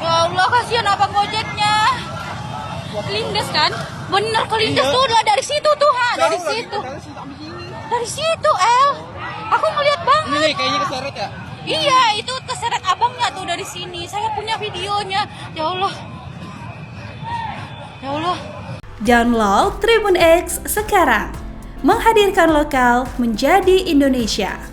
Ya Allah, kasihan abang gojeknya. Kelindes kan? Bener kelindes tuh lah dari situ tuh, ha, dari situ. Dari situ, El. Aku ngeliat banget. Ini kayaknya keseret ya. Iya, itu keseret abangnya tuh dari sini. Saya punya videonya. Ya Allah. Ya Allah. Download Tribun X sekarang. Menghadirkan lokal menjadi Indonesia.